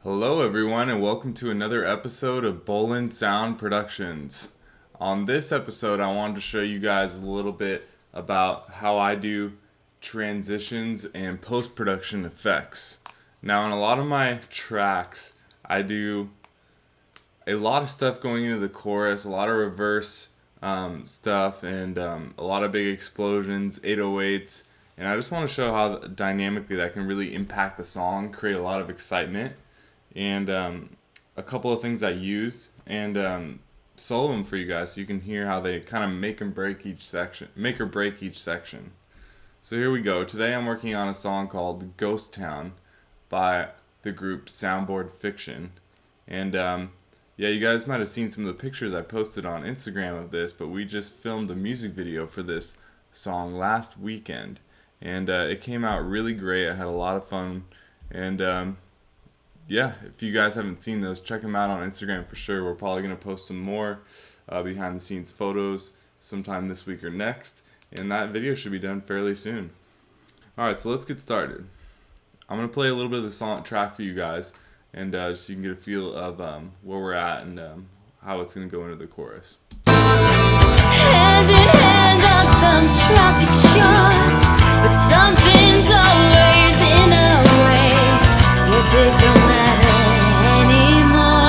Hello everyone and welcome to another episode of Bolen Sound Productions. On this episode I wanted to show you guys a little bit about how I do transitions and post-production effects. Now in a lot of my tracks I do a lot of stuff going into the chorus, a lot of reverse stuff and a lot of big explosions, 808s, and I just want to show how dynamically that can really impact the song, create a lot of excitement. And a couple of things I use and solo them for you guys so you can hear how they kind of make or break each section. So here we go. Today I'm working on a song called Ghost Town by the group Soundboard Fiction. And yeah, you guys might have seen some of the pictures I posted on Instagram of this, but we just filmed a music video for this song last weekend. And it came out really great. I had a lot of fun. And yeah, if you guys haven't seen those, check them out on Instagram for sure. We're probably going to post some more behind the scenes photos sometime this week or next. And that video should be done fairly soon. Alright, so let's get started. I'm going to play a little bit of the song track for you guys. And so you can get a feel of where we're at and how it's going to go into the chorus. Hand in hand on some tropic shore, but something's always in a way. Yes, it don't matter anymore.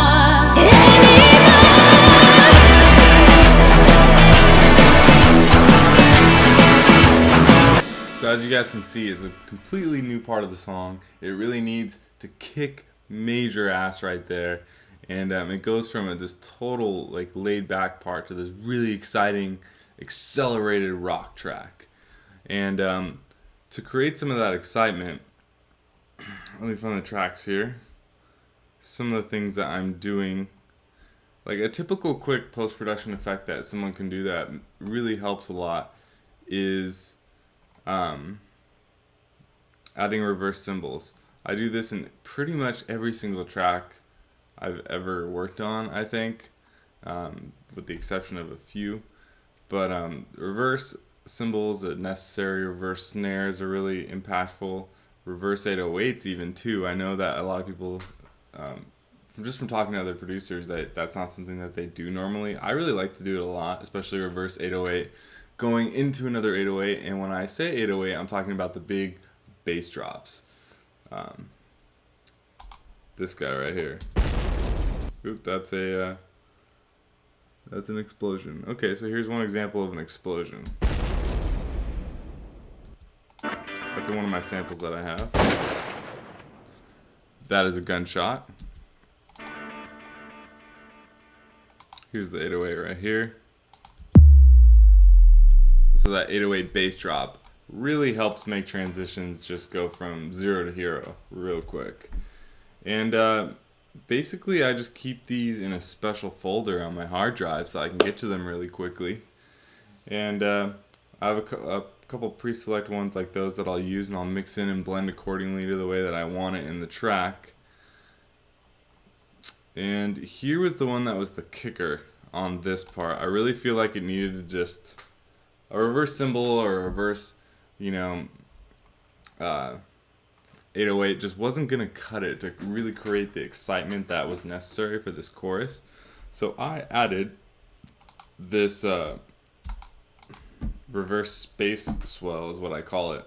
So as you guys can see, it's a completely new part of the song. It really needs to kick major ass right there. And it goes from this total like laid back part to this really exciting accelerated rock track. And to create some of that excitement, let me find the tracks here. Some of the things that I'm doing, like a typical quick post-production effect that someone can do that really helps a lot is adding reverse cymbals. I do this in pretty much every single track I've ever worked on, I think, with the exception of a few. But reverse cymbals are necessary, reverse snares are really impactful, reverse 808s even too. I know that a lot of people, from talking to other producers, that's not something that they do normally. I really like to do it a lot, especially reverse 808 going into another 808. And when I say 808, I'm talking about the big bass drops. This guy right here. Oop, that's an explosion. Okay, so here's one example of an explosion. That's one of my samples that I have. That is a gunshot. Here's the 808 right here. So that 808 bass drop really helps make transitions just go from 0 to hero real quick. And basically I just keep these in a special folder on my hard drive so I can get to them really quickly. And I have a couple pre-select ones like those that I'll use, and I'll mix in and blend accordingly to the way that I want it in the track. And here was the one that was the kicker on this part. I really feel like it needed to just a reverse cymbal or a reverse, 808 just wasn't gonna cut it to really create the excitement that was necessary for this chorus. So I added this reverse space swell is what I call it.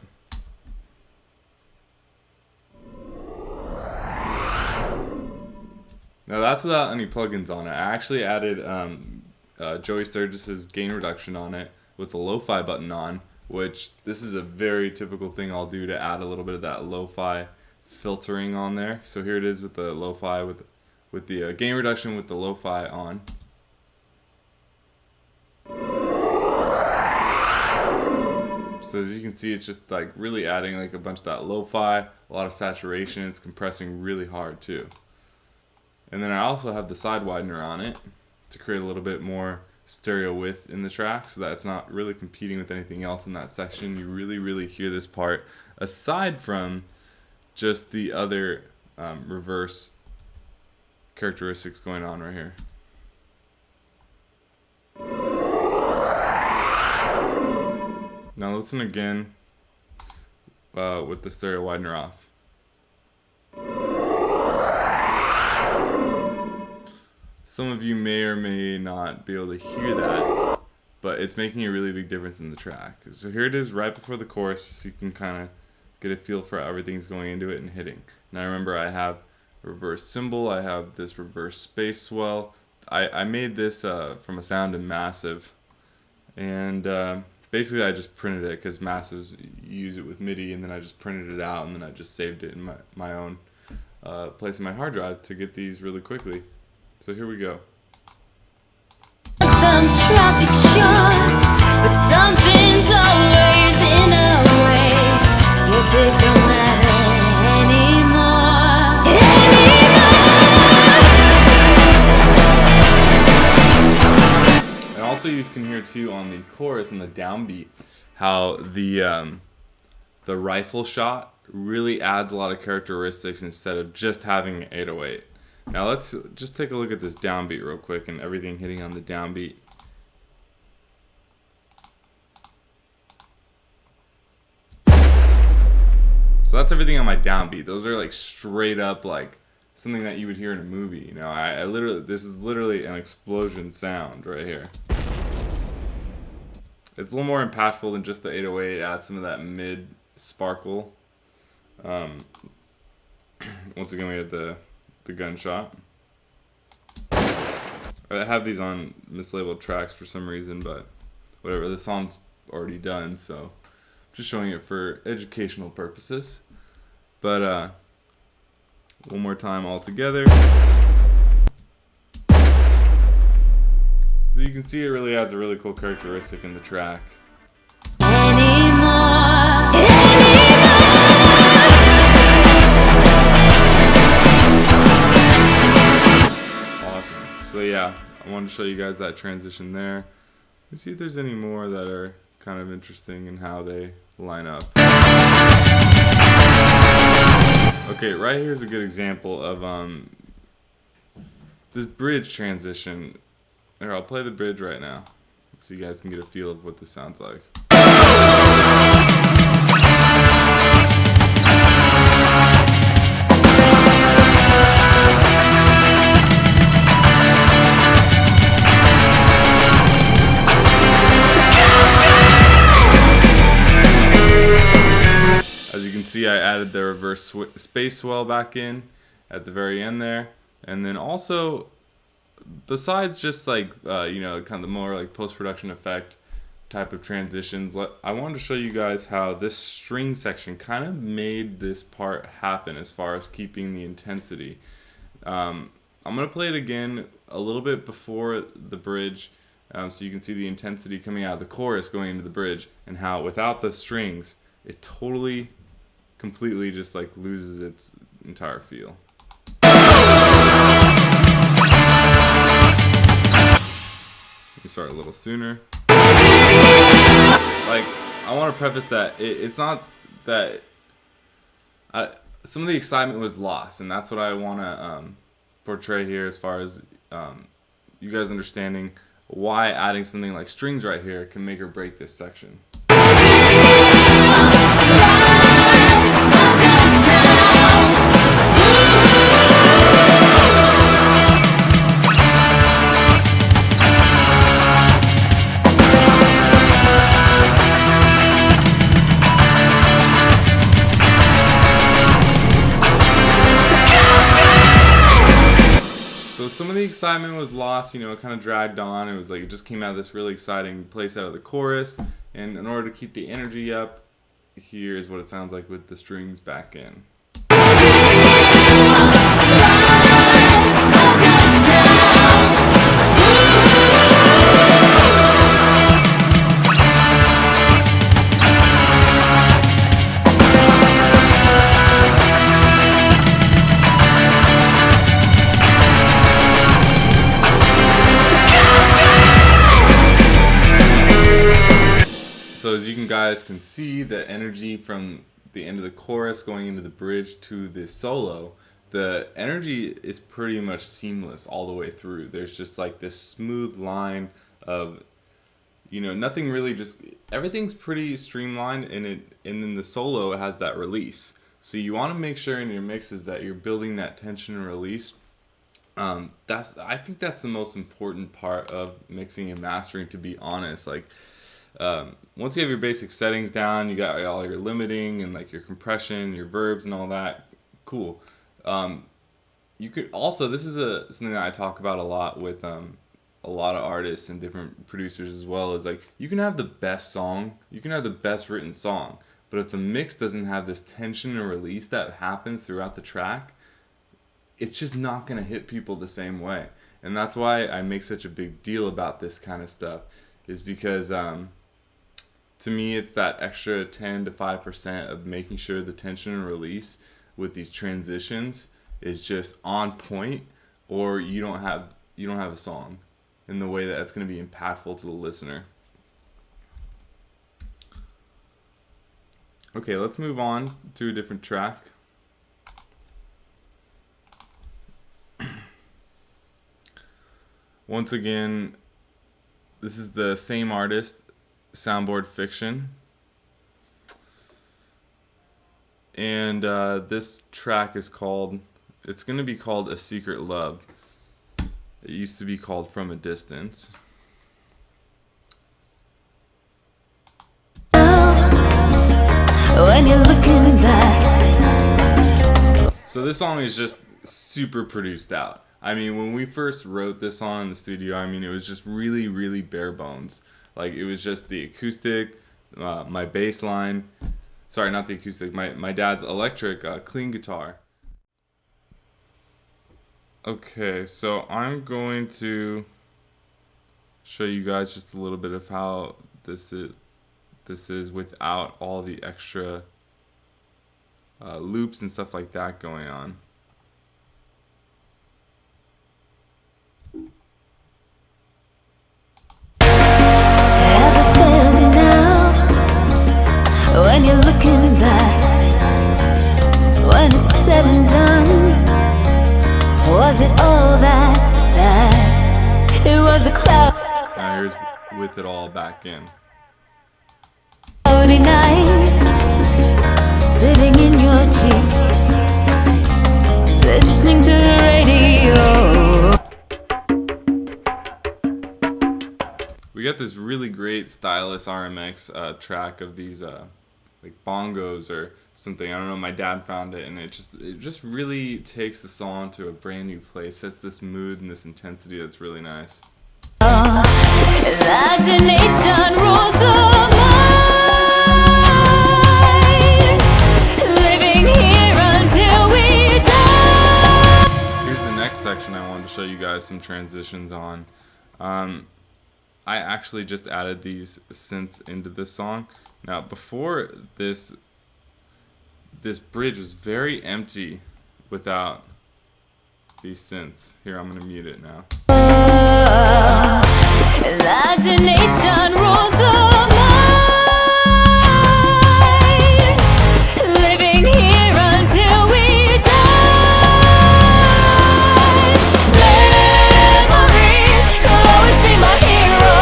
Now that's without any plugins on it. I actually added Joey Sturgis's gain reduction on it with the lo-fi button on, which this is a very typical thing I'll do to add a little bit of that lo-fi filtering on there. So here it is with the lo-fi with the gain reduction with the lo-fi on. So as you can see, it's just like really adding like a bunch of that lo-fi, a lot of saturation. It's compressing really hard too. And then I also have the side widener on it to create a little bit more stereo width in the track so that it's not really competing with anything else in that section. You really hear this part aside from just the other reverse characteristics going on right here. Now listen again with the stereo widener off. some of you may or may not be able to hear that, but it's making a really big difference in the track. So here it is right before the chorus, just so you can kind of get a feel for how everything's going into it and hitting. Now remember, I have a reverse cymbal, I have this reverse space swell. I made this from a sound in Massive, and basically I just printed it because Massive use it with MIDI, and then I just printed it out, and then I just saved it in my own place in my hard drive to get these really quickly. So here we go. Some tropic shore, but something's always in a way. Yes, it don't matter anymore. And also you can hear too on the chorus and the downbeat how the rifle shot really adds a lot of characteristics instead of just having an 808. Now let's just take a look at this downbeat real quick and everything hitting on the downbeat. So that's everything on my downbeat. Those are like straight up like something that you would hear in a movie. You know, I literally, this is literally an explosion sound right here. It's a little more impactful than just the 808. It adds some of that mid sparkle. Once again, we had the gunshot. I have these on mislabeled tracks for some reason, but whatever, the song's already done, so just showing it for educational purposes. But one more time all together. So you can see it really adds a really cool characteristic in the track. So yeah, I wanted to show you guys that transition there. Let me see if there's any more that are kind of interesting in how they line up. Okay, right here is a good example of this bridge transition. Here, I'll play the bridge right now so you guys can get a feel of what this sounds like. See, I added the reverse space swell back in at the very end there, and then also, besides just like you know, kind of the more like post-production effect type of transitions, I wanted to show you guys how this string section kind of made this part happen as far as keeping the intensity. I'm gonna play it again a little bit before the bridge, so you can see the intensity coming out of the chorus going into the bridge, and how without the strings it totally completely just like loses its entire feel. Let me start a little sooner. Like, I want to preface that it's not that some of the excitement was lost, and that's what I want to portray here as far as you guys understanding why adding something like strings right here can make or break this section. So some of the excitement was lost, you know, it kind of dragged on. It was like it just came out of this really exciting place out of the chorus. And in order to keep the energy up, here's what it sounds like with the strings back in. So as you guys can see, the energy from the end of the chorus going into the bridge to the solo, the energy is pretty much seamless all the way through. There's just like this smooth line of, you know, nothing really, just everything's pretty streamlined, and then the solo has that release. So you want to make sure in your mixes that you're building that tension and release I think that's the most important part of mixing and mastering, to be honest. Like, once you have your basic settings down, you got all your limiting and like your compression, your verbs and all that, cool. You could also, this is something that I talk about a lot with a lot of artists and different producers as well, is like, you can have the best song, you can have the best written song, but if the mix doesn't have this tension and release that happens throughout the track, it's just not going to hit people the same way. And that's why I make such a big deal about this kind of stuff, is because to me it's that extra 10 to 5% of making sure the tension and release with these transitions is just on point, or you don't have a song in the way that it's going to be impactful to the listener. Okay, let's move on to a different track. Once again, this is the same artist, Soundboard Fiction. And this track is called, it's going to be called A Secret Love. It used to be called From a Distance. When you're looking back. So this song is just super produced out. I mean, when we first wrote this song in the studio, I mean, it was just really, really bare bones. Like, it was just the acoustic, my bass line. Sorry, not the acoustic. My dad's electric clean guitar. Okay, so I'm going to show you guys just a little bit of how this is without all the extra loops and stuff like that going on. Ever failed you now? When you're looking back, when it's said and done, was it all that bad? It was a Now here's With It All back in. cloudy night, sitting in your Jeep, listening to the radio. We got this really great Stylus RMX track of these like bongos or something. I don't know. My dad found it, and it just really takes the song to a brand new place. Sets this mood and this intensity that's really nice. Imagination rules the mind, living here until we die. Here's the next section I wanted to show you guys some transitions on. I actually just added these synths into this song. Now, before this bridge was very empty without these synths. Here, I'm gonna mute it now. Imagination rules the mind, living here until we die. Memory, you'll always be my hero.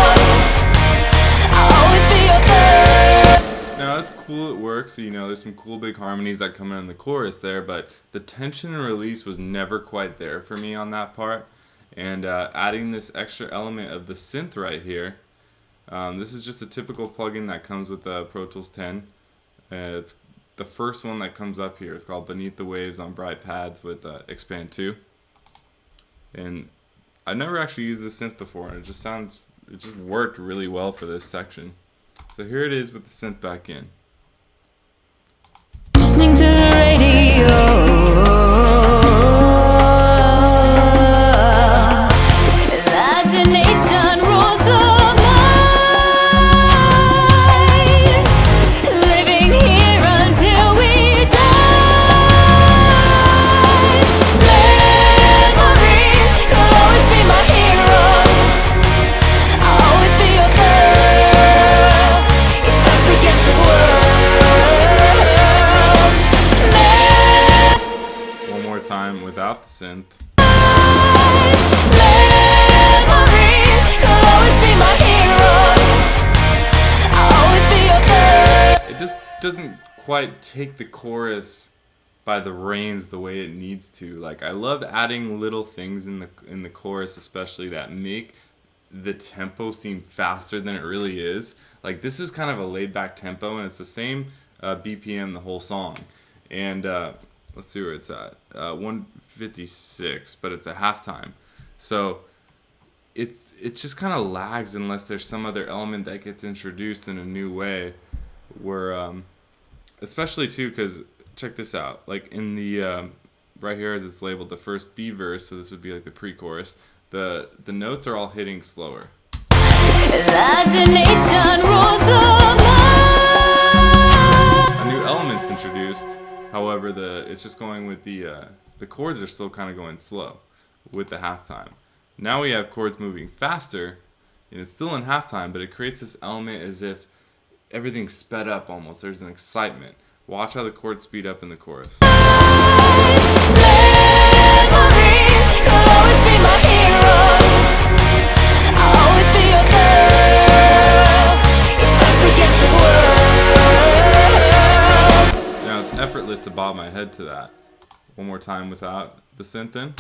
I'll always be your third. Now, it's cool, it works. You know, there's some cool big harmonies that come in the chorus there, but the tension and release was never quite there for me on that part. And adding this extra element of the synth right here. This is just a typical plugin that comes with the Pro Tools 10. It's the first one that comes up here. It's called Beneath the Waves on Bright Pads with Expand 2. And I've never actually used this synth before, and it just worked really well for this section. So here it is with the synth back in. Listening to the radio. Imagination rules the mind, living here until we die. Memory, you'll always be my hero. I'll always be your girl. It's us against the world. One more time without the synth. It just doesn't quite take the chorus by the reins the way it needs to. Like I love adding little things in the chorus, especially that make the tempo seem faster than it really is. Like this is kind of a laid back tempo, and it's the same BPM the whole song. And let's see where it's at, 156, but it's a halftime. So it's just kind of lags unless there's some other element that gets introduced in a new way. Where especially too, because check this out. Like in the right here as it's labeled the first B verse, so this would be like the pre-chorus. The notes are all hitting slower. Imagination rules the A new element's introduced. However, it's just going with the chords are still kind of going slow with the halftime. Now we have chords moving faster, and it's still in halftime, but it creates this element as if everything's sped up almost. There's an excitement. Watch how the chords speed up in the chorus. Now it's effortless to bob my head to that. One more time without the synth in.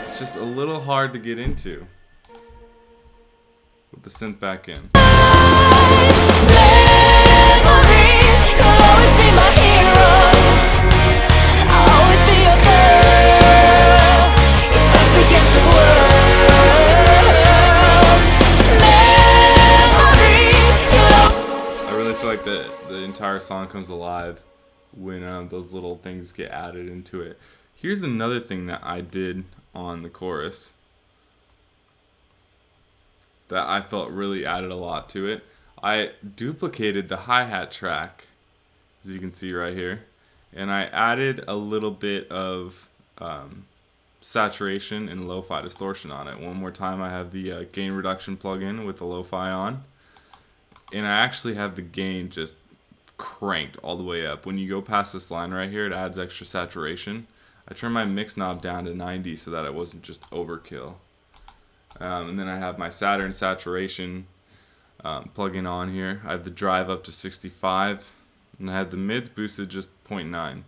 It's just a little hard to get into with the synth back in. Like the entire song comes alive when those little things get added into it. Here's another thing that I did on the chorus that I felt really added a lot to it. I duplicated the hi-hat track, as you can see right here, and I added a little bit of saturation and lo-fi distortion on it. One more time, I have the gain reduction plugin with the lo-fi on. And I actually have the gain just cranked all the way up. When you go past this line right here, it adds extra saturation. I turned my mix knob down to 90 so that it wasn't just overkill. And then I have my Saturn saturation plug-in on here. I have the drive up to 65. And I have the mids boosted just 0.9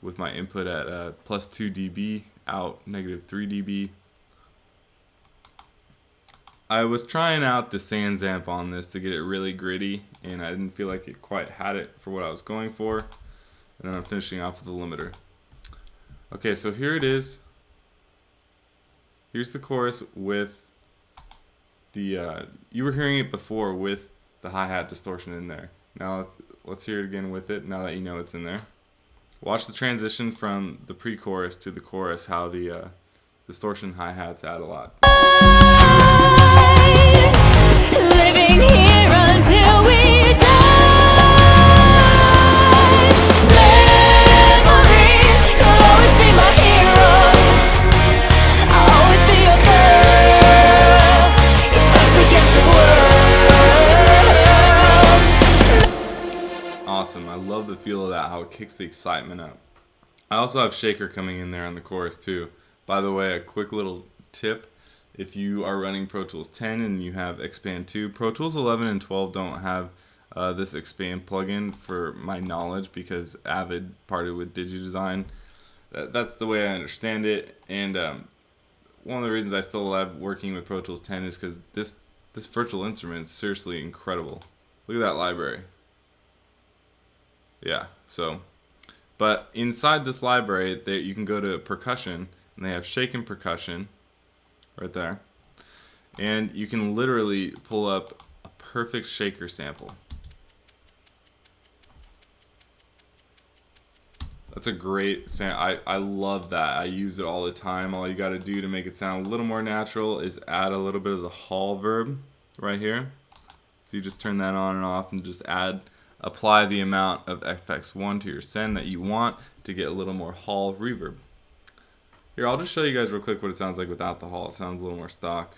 with my input at plus 2 dB, out negative 3 dB. I was trying out the Sans amp on this to get it really gritty, and I didn't feel like it quite had it for what I was going for. And then I'm finishing off with the limiter. Okay, so here it is. Here's the chorus with the, you were hearing it before with the hi-hat distortion in there. Now let's hear it again with it, now that you know it's in there. Watch the transition from the pre-chorus to the chorus, how the distortion hi-hats add a lot. living here until we die. Memory, you'll always be my hero. I'll always be your girl. If that's against the world. Awesome, I love the feel of that, how it kicks the excitement up. I also have Shaker coming in there on the chorus too. By the way, a quick little tip. If you are running Pro Tools 10 and you have Expand 2, Pro Tools 11 and 12 don't have this Expand plugin for my knowledge because Avid parted with DigiDesign. That's the way I understand it. And one of the reasons I still love working with Pro Tools 10 is because this virtual instrument is seriously incredible. Look at that library. Yeah, so. But inside this library, you can go to percussion, and they have shaken percussion right there. And you can literally pull up a perfect shaker sample. That's a great sample. I love that. I use it all the time. All you got to do to make it sound a little more natural is add a little bit of the hall verb right here. So you just turn that on and off and just apply the amount of FX1 to your send that you want to get a little more hall reverb. Here, I'll just show you guys real quick what it sounds like without the hall. It sounds a little more stock.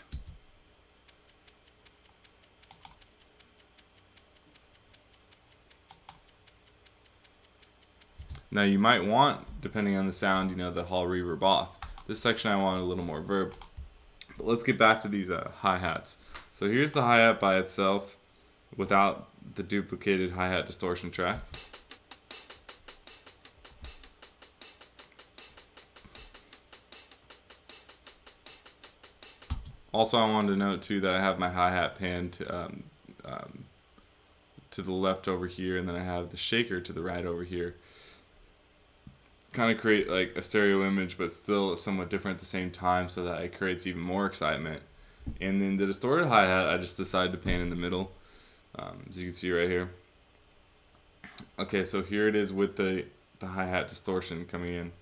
Now you might want, depending on the sound, the hall reverb off. This section I want a little more verb. let's get back to these hi-hats. So here's the hi-hat by itself without the duplicated hi-hat distortion track. Also, I wanted to note too that I have my hi-hat pan to the left over here, and then I have the shaker to the right over here. Kind of create like a stereo image, but still somewhat different at the same time, so that it creates even more excitement. And then the distorted hi-hat, I just decided to pan in the middle, as you can see right here. Okay, so here it is with the hi-hat distortion coming in.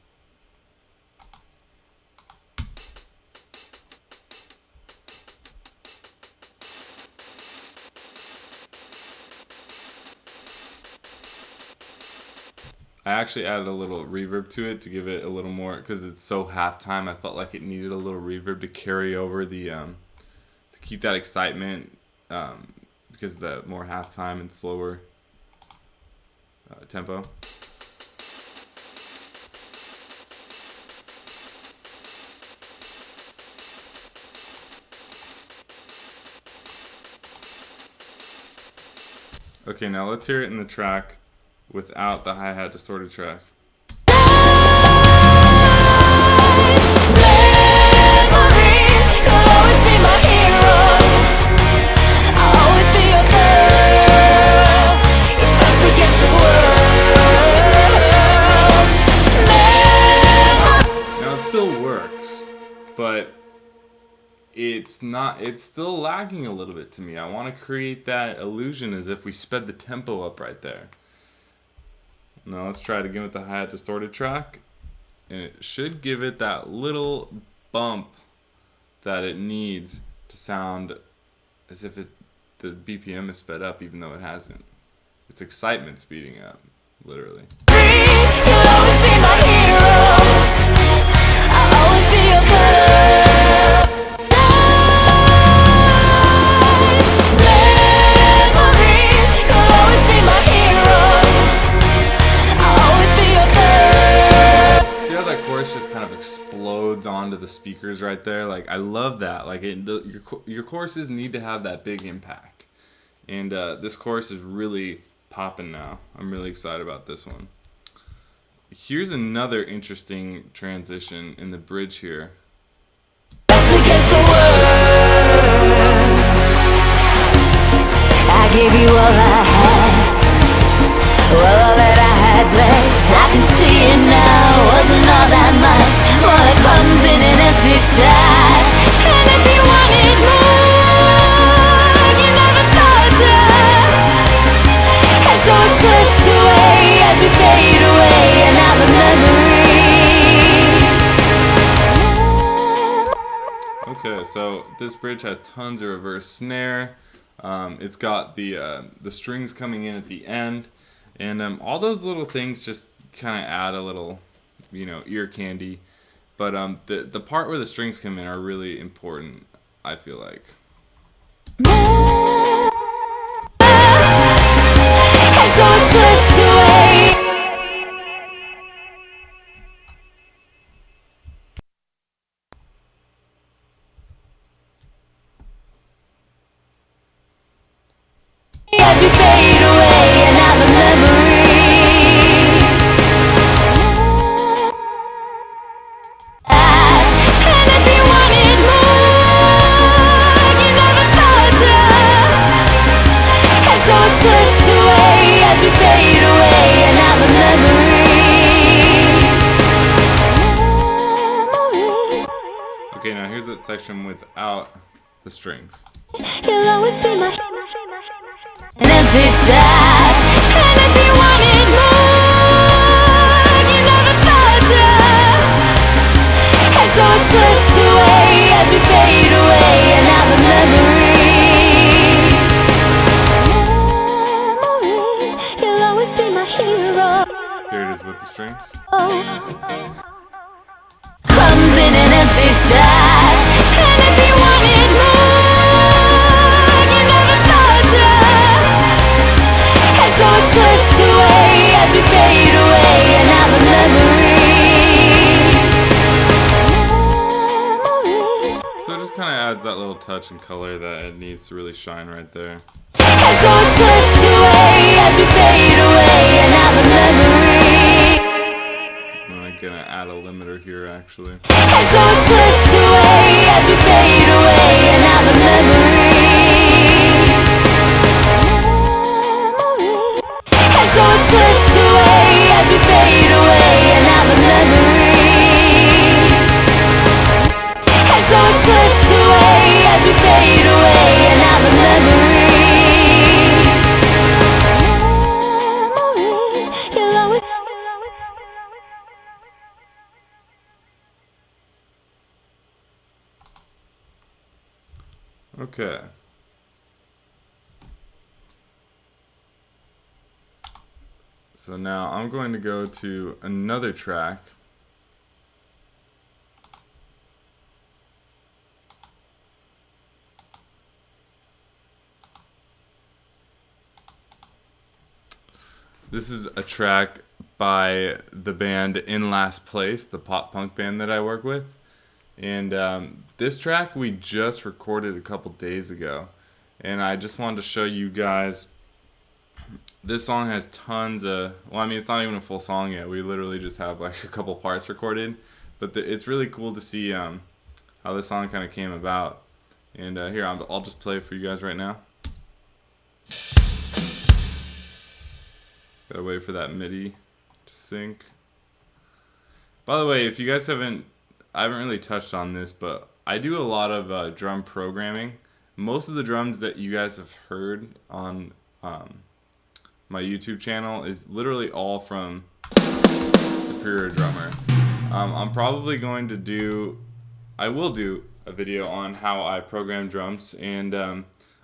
I actually added a little reverb to it to give it a little more, because it's so halftime. I felt like it needed a little reverb to carry over the, to keep that excitement, because the more halftime and slower tempo. Okay, now let's hear it in the track without the hi-hat distorted track. Now it still works, but it's still lagging a little bit to me. I want to create that illusion as if we sped the tempo up right there. Now let's try it again with the hi-hat distorted track, and it should give it that little bump that it needs to sound as if the BPM is sped up, even though it hasn't. It's excitement speeding up, literally. Explodes onto the speakers right there. Like, I love that. Like, your choruses need to have that big impact, and this chorus is really popping now. I'm really excited about this one. Here's another interesting transition in the bridge here. I gave you all I had, all that I had left. I can see it now, wasn't all that much. More that comes in an empty sack. And if you wanted more, you never thought just. And so it slipped away as we fade away, and now the memories. Okay, so this bridge has tons of reverse snare. It's got the strings coming in at the end, and all those little things just kind of add a little, ear candy. But the part where the strings come in are really important, I feel like. And so it slipped away. As we fade away, and now the memories. And if you wanted more, you never thought just. And so it slipped away as we fade away, and now the memories. Okay, now here's that section without the strings. You'll always be my an empty sack. And if you wanted more, you never thought just. And so it slipped away as we fade away, and now the memories. You'll always be my hero. Here it is with the strings. Comes in an empty sack. And if you wanted more, you never thought just. And so it slipped away as we fade away, and now the memories. So it just kind of touch and color that it needs to really shine right there. And so it slipped away as we fade away, and now the memory. I'm gonna add a limiter here actually. And so it slipped away as we fade away, and now the memory. And so it slipped away as we fade away, and now the memory. And so it slipped away as we fade away, and now the memory. You'll always. Okay. So now I'm going to go to another track. This is a track by the band In Last Place, the pop punk band that I work with. And this track we just recorded a couple days ago. And I just wanted to show you guys, this song has tons of, well, I mean, it's not even a full song yet. We literally just have like a couple parts recorded. But it's really cool to see how this song kind of came about. And here, I'll just play it for you guys right now. Gotta wait for that MIDI to sync. By the way, if you guys I haven't really touched on this, but I do a lot of drum programming. Most of the drums that you guys have heard on my YouTube channel is literally all from Superior Drummer. I'm probably going to I will do a video on how I program drums, and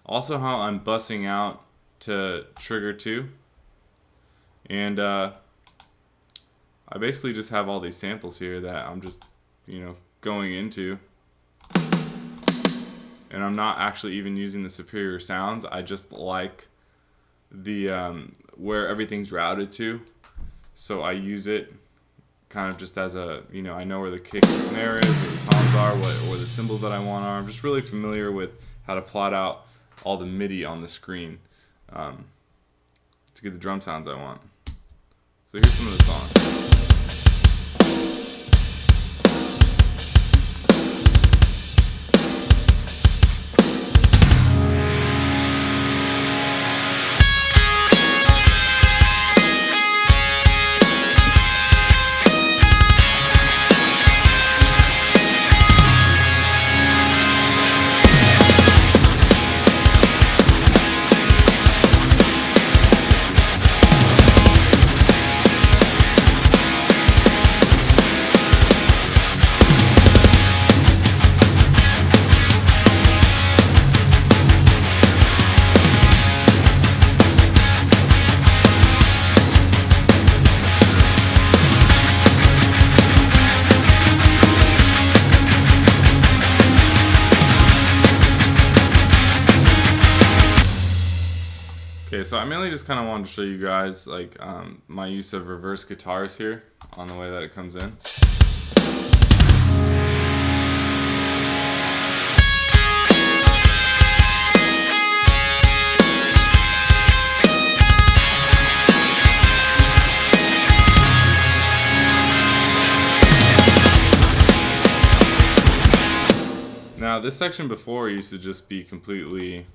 also how I'm bussing out to Trigger 2. And I basically just have all these samples here that I'm just, going into. And I'm not actually even using the Superior sounds. I just like the where everything's routed to. So I use it kind of just as a, I know where the kick and snare is, where the toms are, where the cymbals that I want are. I'm just really familiar with how to plot out all the MIDI on the screen to get the drum sounds I want. So here's some of the songs. Okay, so I mainly just kind of wanted to show you guys like my use of reverse guitars here on the way that it comes in. Now this section before used to just be completely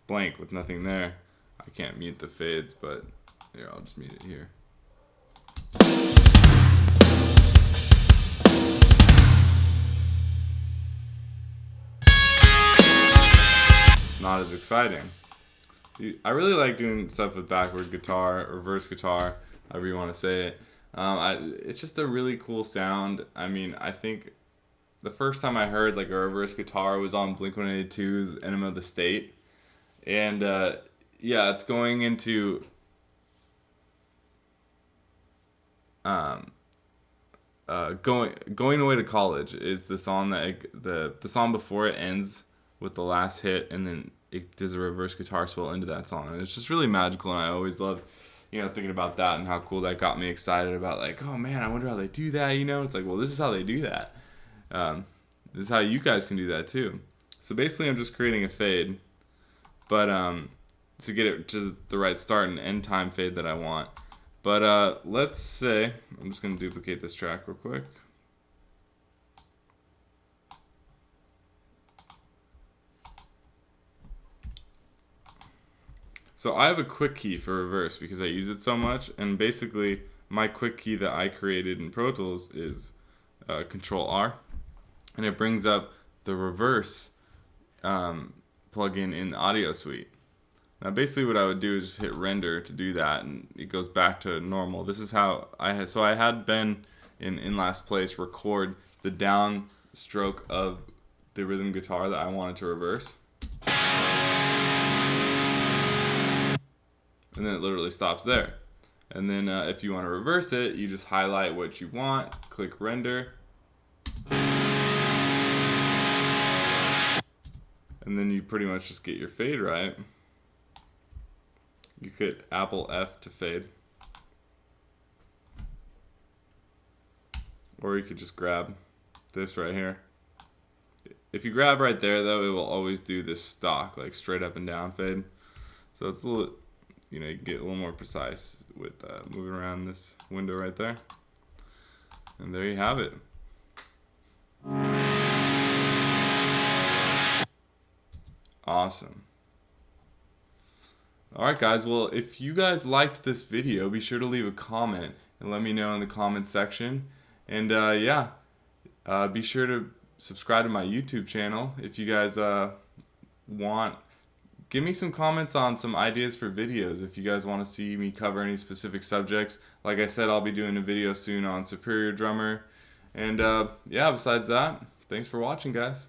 blank with nothing there. I can't mute the fades, but here, I'll just mute it here. Not as exciting. I really like doing stuff with backward guitar, reverse guitar, however you want to say it. It's just a really cool sound. I mean, I think the first time I heard like a reverse guitar was on Blink-182's Enema of the State. And yeah, it's going into going away to college is the song that the song before it ends with the last hit, and then it does a reverse guitar solo into that song, and it's just really magical. And I always love thinking about that and how cool that got me excited about, like, oh man, I wonder how they do that. It's like, well, this is how they do that. this is how you guys can do that too. So basically I'm just creating a fade, but to get it to the right start and end time fade that I want. But let's say, I'm just going to duplicate this track real quick. So I have a quick key for reverse because I use it so much, and basically my quick key that I created in Pro Tools is Control R, and it brings up the reverse plugin in the audio suite. Now basically what I would do is just hit render to do that, and it goes back to normal. This is how I had Ben in last place record the down stroke of the rhythm guitar that I wanted to reverse. And then it literally stops there. And then if you want to reverse it, you just highlight what you want, click render, and then you pretty much just get your fade right. You hit Apple F to fade, or you could just grab this right here. If you grab right there though, it will always do this stock, like straight up and down fade. So it's a little, you know, you can get a little more precise with moving around this window right there. And there you have it. Awesome. Alright guys, well if you guys liked this video, be sure to leave a comment and let me know in the comment section. And yeah, be sure to subscribe to my YouTube channel if you guys want. Give me some comments on some ideas for videos if you guys want to see me cover any specific subjects. Like I said, I'll be doing a video soon on Superior Drummer. And yeah, besides that, thanks for watching guys.